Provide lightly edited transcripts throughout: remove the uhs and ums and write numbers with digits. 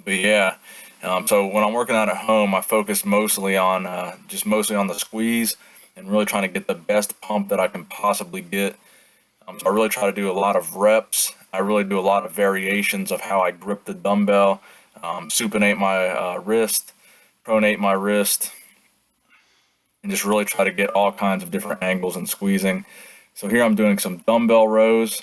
But yeah, so when I'm working out at home, I focus mostly on mostly on the squeeze and really trying to get the best pump that I can possibly get. So I really try to do a lot of reps. I really do a lot of variations of how I grip the dumbbell, supinate my wrist, pronate my wrist, and just really try to get all kinds of different angles and squeezing. So here I'm doing some dumbbell rows.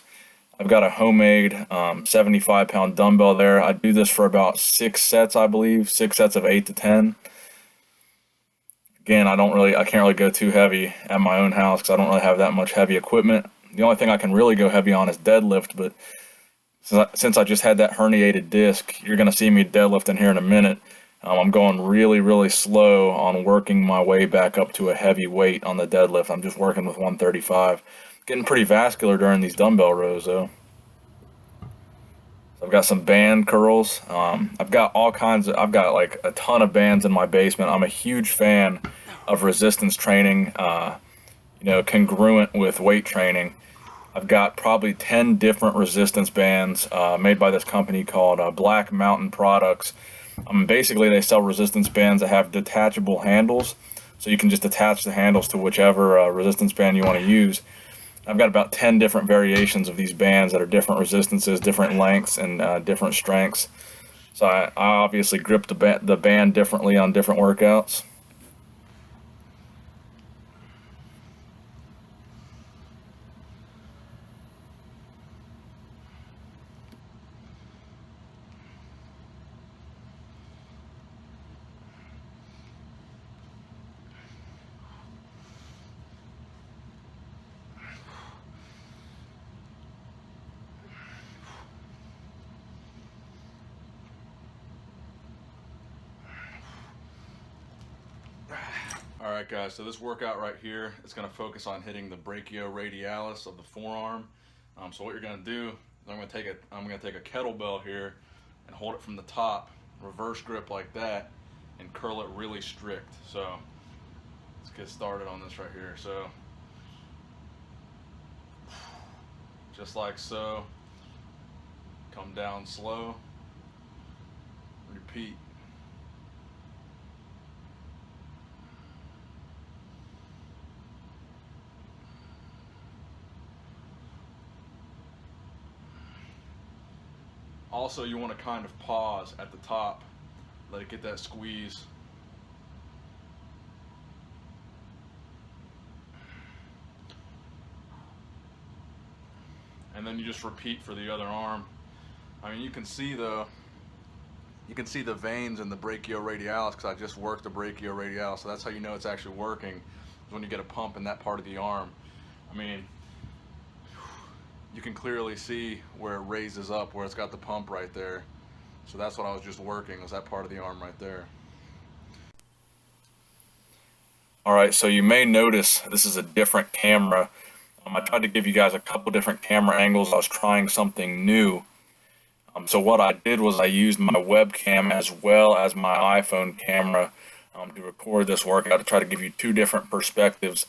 I've got a homemade 75-pound dumbbell there. I do this for about 6 sets, I believe, 6 sets of 8 to 10. Again, I can't really go too heavy at my own house because I don't really have that much heavy equipment. The only thing I can really go heavy on is deadlift, but since I just had that herniated disc, you're going to see me deadlifting here in a minute. I'm going really, really slow on working my way back up to a heavy weight on the deadlift. I'm just working with 135. Getting pretty vascular during these dumbbell rows though. So I've got some band curls. I've got like a ton of bands in my basement. I'm a huge fan of resistance training, congruent with weight training. I've got probably 10 different resistance bands made by this company called Black Mountain Products. Basically, they sell resistance bands that have detachable handles, so you can just attach the handles to whichever resistance band you want to use. I've got about 10 different variations of these bands that are different resistances, different lengths, and different strengths. So I obviously grip the band differently on different workouts. Alright guys, so this workout right here is going to focus on hitting the brachioradialis of the forearm. So what you're going to do is I'm going to take a kettlebell here and hold it from the top, reverse grip like that, and curl it really strict. So let's get started on this right here. So just like so, come down slow, repeat. Also, you want to kind of pause at the top, let it get that squeeze. And then you just repeat for the other arm. I mean, you can see the veins in the brachioradialis because I just worked the brachioradialis, so that's how you know it's actually working, is when you get a pump in that part of the arm. I mean, you can clearly see where it raises up, where it's got the pump right there. So that's what I was just working, was that part of the arm right there. Alright, so you may notice this is a different camera. I tried to give you guys a couple different camera angles. I was trying something new. So what I did was I used my webcam as well as my iPhone camera to record this workout, to try to give you two different perspectives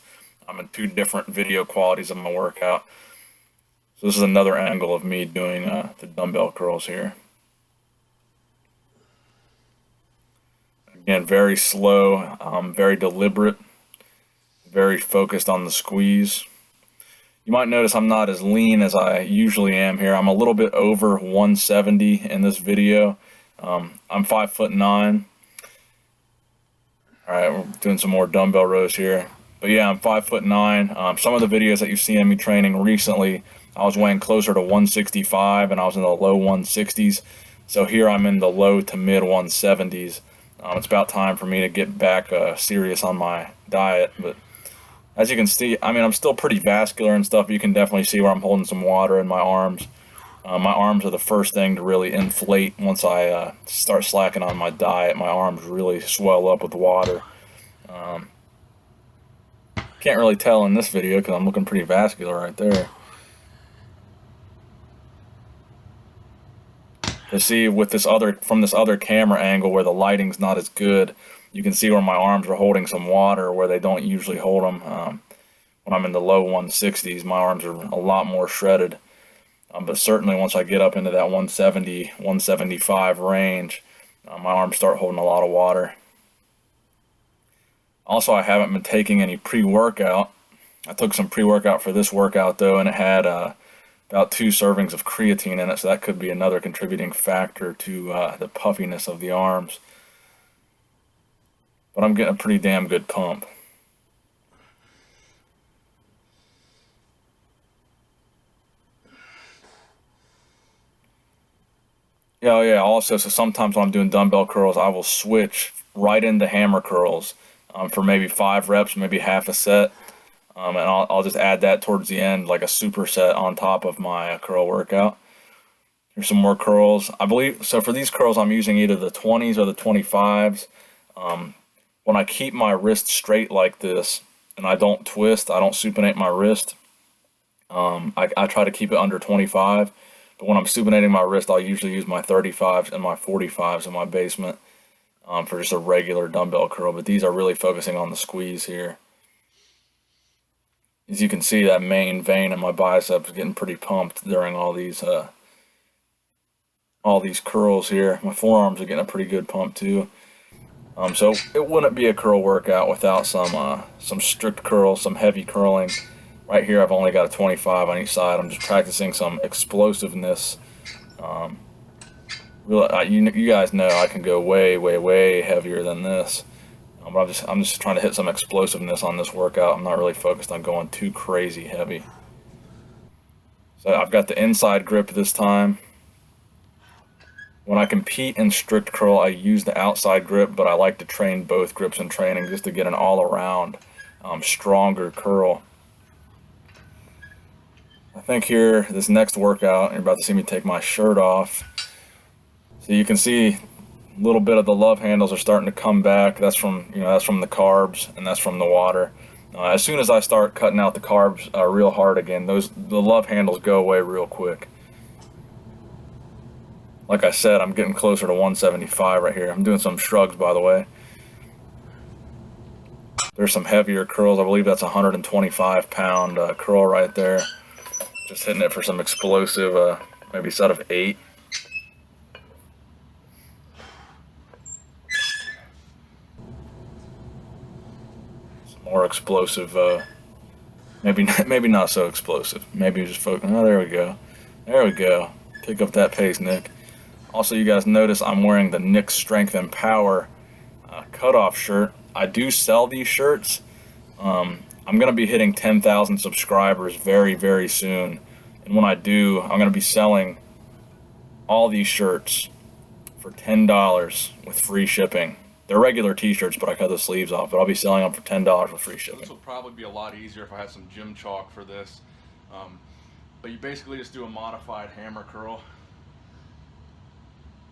and two different video qualities of my workout. So this is another angle of me doing the dumbbell curls here. Again, very slow, very deliberate, very focused on the squeeze. You might notice I'm not as lean as I usually am here. I'm a little bit over 170 in this video. I'm 5'9". Alright, we're doing some more dumbbell rows here. But yeah, I'm 5'9". Some of the videos that you've seen me training recently, I was weighing closer to 165 and I was in the low 160s. So here I'm in the low to mid 170s. It's about time for me to get back serious on my diet. But as you can see, I mean, I'm still pretty vascular and stuff. You can definitely see where I'm holding some water in my arms. My arms are the first thing to really inflate once I start slacking on my diet. My arms really swell up with water. Can't really tell in this video because I'm looking pretty vascular right there. To see with from this other camera angle where the lighting's not as good, you can see where my arms are holding some water where they don't usually hold them. When I'm in the low 160s, my arms are a lot more shredded. But certainly once I get up into that 170, 175 range, My arms start holding a lot of water. Also, I haven't been taking any pre-workout. I took some pre-workout for this workout though, and it had about 2 servings of creatine in it, so that could be another contributing factor to the puffiness of the arms. But I'm getting a pretty damn good pump. Yeah, oh yeah, also, so sometimes when I'm doing dumbbell curls, I will switch right into hammer curls for maybe 5 reps, maybe half a set. And I'll just add that towards the end, like a superset on top of my curl workout. Here's some more curls. I believe, so for these curls, I'm using either the 20s or the 25s. When I keep my wrist straight like this, and I don't twist, I don't supinate my wrist, I try to keep it under 25. But when I'm supinating my wrist, I'll usually use my 35s and my 45s in my basement for just a regular dumbbell curl. But these are really focusing on the squeeze here. As you can see, that main vein in my biceps is getting pretty pumped during all these curls here. My forearms are getting a pretty good pump too. So it wouldn't be a curl workout without some strict curls, some heavy curling. Right here, I've only got a 25 on each side. I'm just practicing some explosiveness. You guys know I can go way, way, way heavier than this. But I'm just trying to hit some explosiveness on this workout. I'm not really focused on going too crazy heavy. So I've got the inside grip this time. When I compete in strict curl, I use the outside grip, but I like to train both grips in training just to get an all-around stronger curl. I think here, this next workout, you're about to see me take my shirt off. So you can see a little bit of the love handles are starting to come back. That's from the carbs, and that's from the water. As soon as I start cutting out the carbs real hard again, the love handles go away real quick. Like I said, I'm getting closer to 175 right here. I'm doing some shrugs, by the way. There's some heavier curls. I believe that's a 125-pound curl right there. Just hitting it for some explosive, maybe set of 8. More explosive, maybe not so explosive. Maybe just focus. Oh, there we go. There we go. Pick up that pace, Nick. Also, you guys notice I'm wearing the Nick Strength and Power cutoff shirt. I do sell these shirts. I'm going to be hitting 10,000 subscribers very, very soon. And when I do, I'm going to be selling all these shirts for $10 with free shipping. They're regular t-shirts, but I cut the sleeves off. But I'll be selling them for $10 with free shipping. This will probably be a lot easier if I had some gym chalk for this. But you basically just do a modified hammer curl.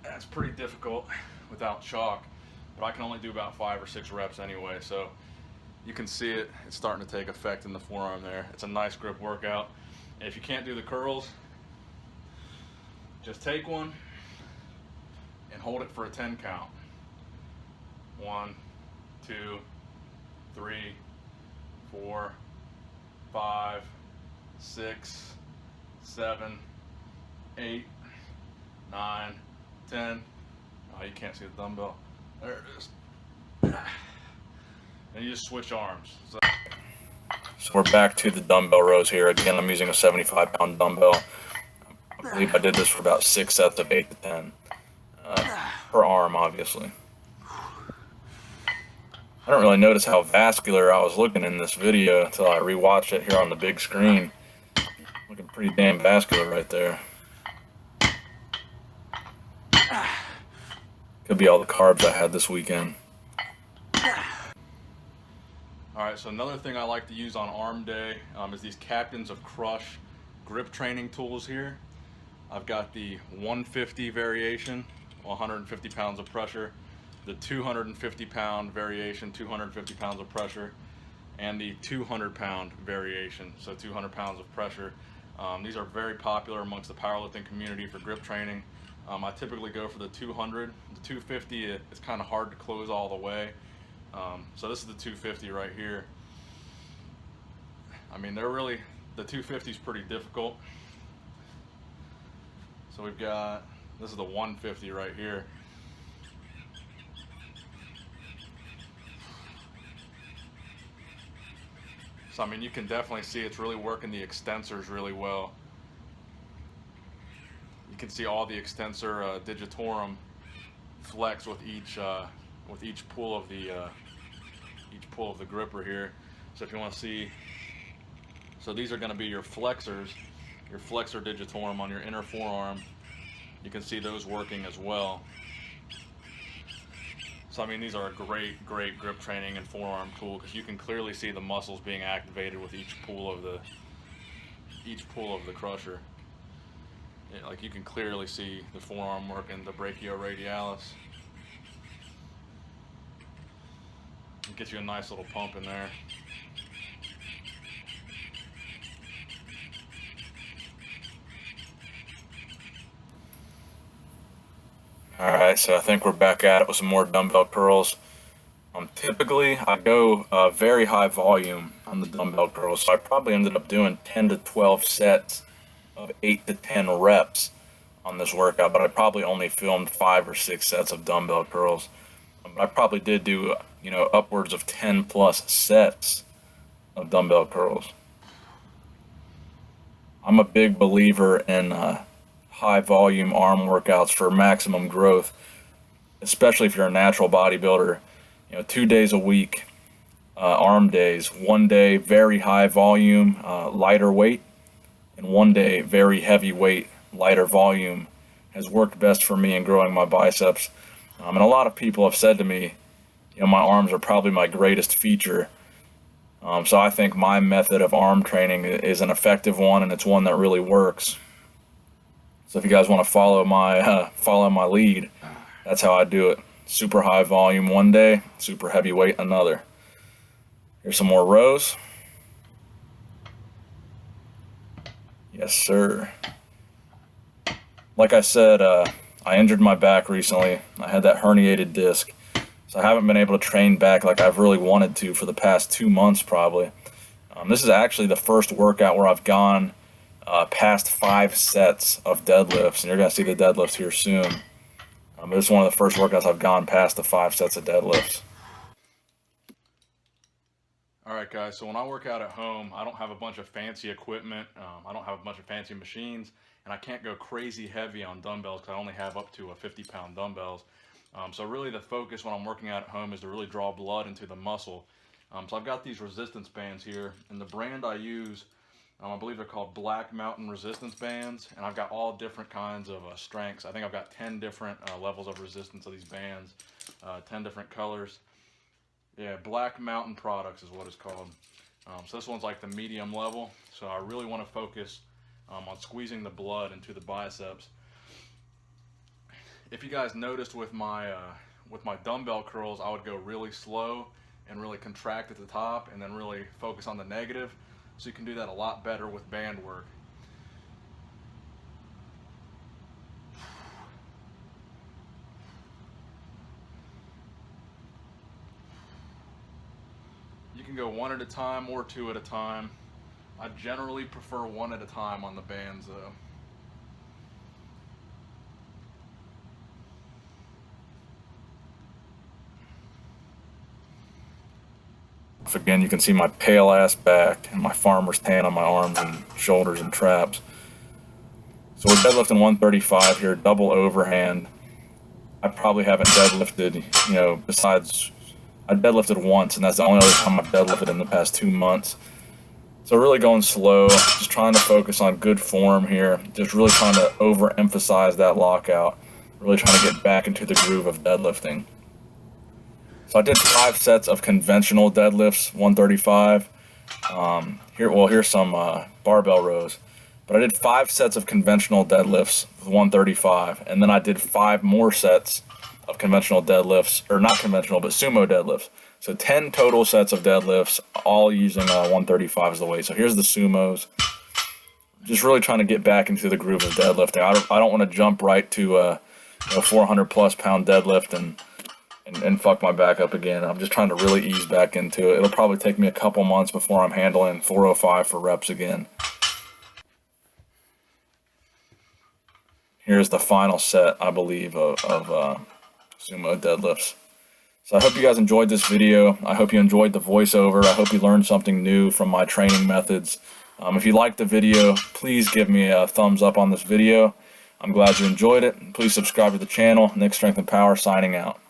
That's pretty difficult without chalk, but I can only do about 5 or 6 reps anyway. So you can see it's starting to take effect in the forearm there. It's a nice grip workout. And if you can't do the curls, just take one and hold it for a 10 count. 1, 2, 3, 4, 5, 6, 7, 8, 9, 10. Oh, you can't see the dumbbell. There it is. And you just switch arms. So we're back to the dumbbell rows here. Again, I'm using a 75-pound dumbbell. I believe I did this for about 6 sets of 8 to 10 per arm, obviously. I don't really notice how vascular I was looking in this video until I rewatched it here on the big screen. Looking pretty damn vascular right there. Could be all the carbs I had this weekend. Alright, so another thing I like to use on arm day is these Captains of Crush grip training tools here. I've got the 150 variation, 150 pounds of pressure, the 250-pound variation, 250 pounds of pressure, and the 200-pound variation, so 200 pounds of pressure. These are very popular amongst the powerlifting community for grip training. I typically go for the 200. The 250, it's kind of hard to close all the way. So this is the 250 right here. I mean, the 250 is pretty difficult. So we've got, this is the 150 right here. So I mean, you can definitely see it's really working the extensors really well. You can see all the extensor digitorum flex with each pull of the gripper here. So if you want to see, so these are going to be your flexors, your flexor digitorum on your inner forearm. You can see those working as well. So I mean, these are a great grip training and forearm tool because you can clearly see the muscles being activated with each pull of the crusher. Yeah, like you can clearly see the forearm working, the brachioradialis. It gets you a nice little pump in there. Alright, so I think we're back at it with some more dumbbell curls. Typically, I go very high volume on the dumbbell curls, so I probably ended up doing 10 to 12 sets of 8 to 10 reps on this workout, but I probably only filmed 5 or 6 sets of dumbbell curls. But I probably did do, upwards of 10 plus sets of dumbbell curls. I'm a big believer in high volume arm workouts for maximum growth, especially if you're a natural bodybuilder. 2 days a week, arm days, 1 day very high volume, lighter weight, and 1 day very heavy weight, lighter volume has worked best for me in growing my biceps. And a lot of people have said to me, my arms are probably my greatest feature. So I think my method of arm training is an effective one, and it's one that really works. So if you guys want to follow my lead, that's how I do it. Super high volume 1 day, super heavy weight another. Here's some more rows. Yes, sir. Like I said, I injured my back recently. I had that herniated disc. So I haven't been able to train back like I've really wanted to for the past 2 months probably. This is actually the first workout where I've gone past 5 sets of deadlifts, and you're going to see the deadlifts here soon. This is one of the first workouts I've gone past the 5 sets of deadlifts. Alright guys, so when I work out at home, I don't have a bunch of fancy equipment, I don't have a bunch of fancy machines, and I can't go crazy heavy on dumbbells because I only have up to a 50-pound dumbbells. So really the focus when I'm working out at home is to really draw blood into the muscle. So I've got these resistance bands here, and the brand I use, I believe they're called Black Mountain resistance bands, and I've got all different kinds of strengths. I think I've got 10 different levels of resistance of these bands, 10 different colors. Yeah, Black Mountain Products is what it's called. So this one's like the medium level, so I really want to focus on squeezing the blood into the biceps. If you guys noticed with my dumbbell curls, I would go really slow and really contract at the top and then really focus on the negative. So you can do that a lot better with band work. You can go 1 at a time or 2 at a time. I generally prefer 1 at a time on the bands though. Again, you can see my pale ass back and my farmer's tan on my arms and shoulders and traps. So we're deadlifting 135 here, double overhand. I probably haven't deadlifted, besides I deadlifted once, and that's the only other time I've deadlifted in the past 2 months. So really going slow, just trying to focus on good form here, just really trying to overemphasize that lockout, really trying to get back into the groove of deadlifting. So I did 5 sets of conventional deadlifts, 135. Here's some barbell rows. But I did 5 sets of conventional deadlifts with 135, and then I did 5 more sets of conventional deadlifts, or not conventional, but sumo deadlifts. So 10 total sets of deadlifts, all using 135 as the weight. So here's the sumos. Just really trying to get back into the groove of deadlifting. I don't want to jump right to a 400 plus pound deadlift and fuck my back up again. I'm just trying to really ease back into it. It'll probably take me a couple months before I'm handling 405 for reps again. Here's the final set, I believe, of sumo deadlifts. So I hope you guys enjoyed this video. I hope you enjoyed the voiceover. I hope you learned something new from my training methods. If you liked the video, please give me a thumbs up on this video. I'm glad you enjoyed it. Please subscribe to the channel. Nick Strength and Power signing out.